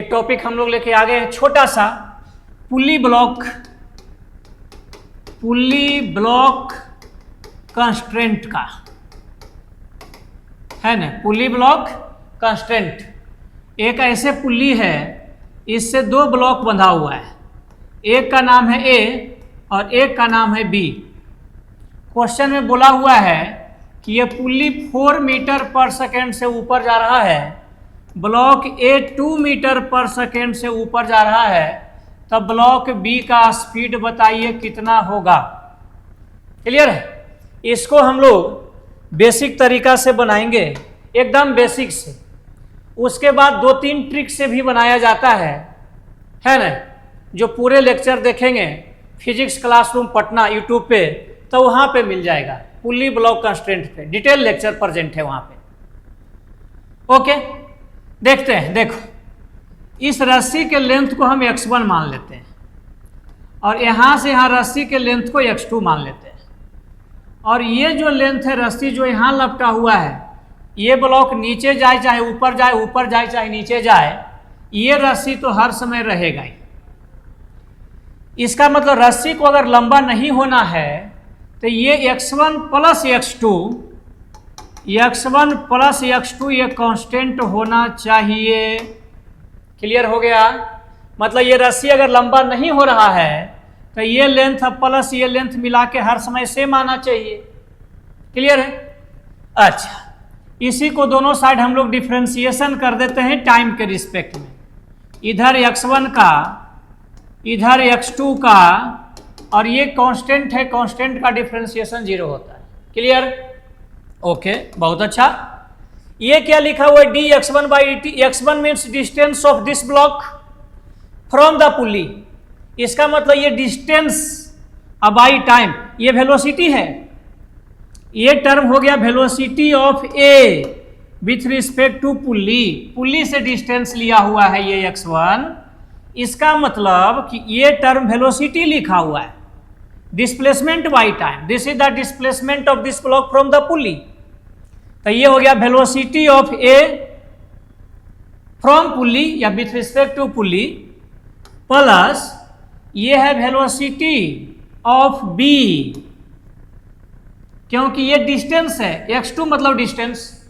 एक टॉपिक हम लोग लेके आ गए हैं छोटा सा, पुली ब्लॉक कंस्ट्रेंट का, है ना। पुली ब्लॉक कंस्ट्रेंट एक ऐसे पुली है, इससे दो ब्लॉक बंधा हुआ है, एक का नाम है ए और एक का नाम है बी। क्वेश्चन में बोला हुआ है कि ये पुली 4 मीटर पर सेकेंड से ऊपर जा रहा है, ब्लॉक ए 2 मीटर पर सेकेंड से ऊपर जा रहा है, तब ब्लॉक बी का स्पीड बताइए कितना होगा। क्लियर है? इसको हम लोग बेसिक तरीका से बनाएंगे, एकदम बेसिक से। उसके बाद 2-3 ट्रिक से भी बनाया जाता है ना, जो पूरे लेक्चर देखेंगे फिजिक्स क्लासरूम पटना यूट्यूब पे, तो वहाँ पे मिल जाएगा। पुली ब्लॉक कंस्ट्रेंट पे डिटेल लेक्चर प्रेजेंट है वहाँ पे। ओके, देखते हैं। देखो, इस रस्सी के लेंथ को हम x1 मान लेते हैं और यहाँ से यहाँ रस्सी के लेंथ को x2 मान लेते हैं, और ये जो लेंथ है रस्सी जो यहाँ लपटा हुआ है, ये ब्लॉक नीचे जाए चाहे ऊपर जाए, ऊपर जाए चाहे नीचे जाए, ये रस्सी तो हर समय रहेगा ही। इसका मतलब रस्सी को अगर लंबा नहीं होना है तो ये x1 प्लस x2 ये कांस्टेंट होना चाहिए। क्लियर हो गया? मतलब ये रस्सी अगर लंबा नहीं हो रहा है तो ये लेंथ प्लस ये लेंथ मिला के हर समय सेम आना चाहिए। क्लियर है? अच्छा, इसी को दोनों साइड हम लोग डिफ्रेंसिएशन कर देते हैं टाइम के रिस्पेक्ट में। इधर x1 का, इधर x2 का, और ये कांस्टेंट है, कांस्टेंट का डिफ्रेंसिएशन 0 होता है। क्लियर? ओके, बहुत अच्छा। ये क्या लिखा हुआ है? dx1 by dt। x1 means distance of this block from the pulley. इसका मतलब ये डिस्टेंस बाई टाइम, ये वेलोसिटी है। ये टर्म हो गया velocity of A with respect to pulley. Pulley से डिस्टेंस लिया हुआ है ये x1। इसका मतलब कि ये टर्म वेलोसिटी लिखा हुआ है, displacement by time. This is the displacement of this block from the pulley. तो ये हो गया velocity of A from pulley या with respect to pulley, plus ये है वेलोसिटी ऑफ बी, क्योंकि ये डिस्टेंस है, x2 मतलब डिस्टेंस,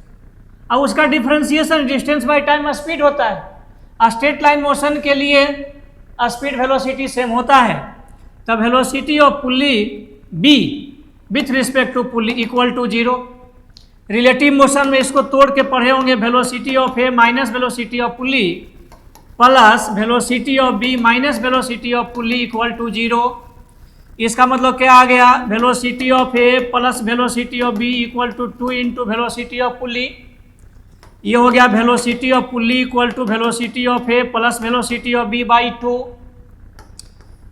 और उसका differentiation distance by time speed होता है। स्ट्रेट लाइन मोशन के लिए स्पीड वेलोसिटी सेम होता है, तब velocity of pulley B with respect to pulley equal to 0। Relative motion में इसको तोड़ के पढ़े होंगे, velocity of A minus velocity of pulley plus velocity of B minus velocity of pulley equal to 0। इसका मतलब क्या आ गया? Velocity of A plus velocity of B equal to 2 into velocity of pulley. ये हो गया velocity of pulley equal to velocity of A plus velocity of B by 2।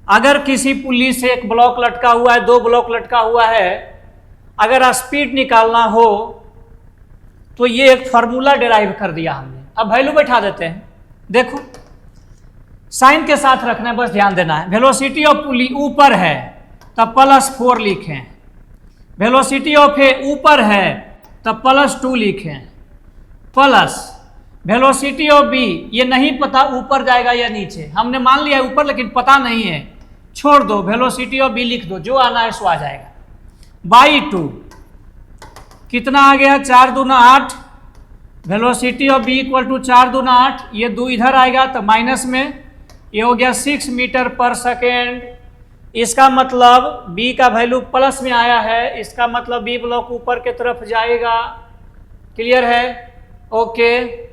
अगर किसी पुली से एक ब्लॉक लटका हुआ है, 2 ब्लॉक लटका हुआ है, अगर स्पीड निकालना हो तो ये एक फार्मूला डिराइव कर दिया हमने। अब वैल्यू बैठा देते हैं। देखो, साइन के साथ रखना है, बस ध्यान देना है। वेलोसिटी ऑफ पुली ऊपर है तब +4 लिखें, वेलोसिटी ऑफ ए ऊपर है तब +2 लिखें, प्लस वेलोसिटी ऑफ बी, ये नहीं पता ऊपर जाएगा या नीचे, हमने मान लिया ऊपर लेकिन पता नहीं है, छोड़ दो, वेलोसिटी ऑफ बी लिख दो, जो आना है सो आ जाएगा, बाई 2। कितना आ गया? 4 दूना 8। Velocity of B equal to 4 दूना 8, ये 2 इधर आएगा तो माइनस में, ये हो गया 6 मीटर पर सेकेंड। इसका मतलब बी का वैल्यू प्लस में आया है, इसका मतलब बी ब्लॉक ऊपर की तरफ जाएगा। क्लियर है? ओके।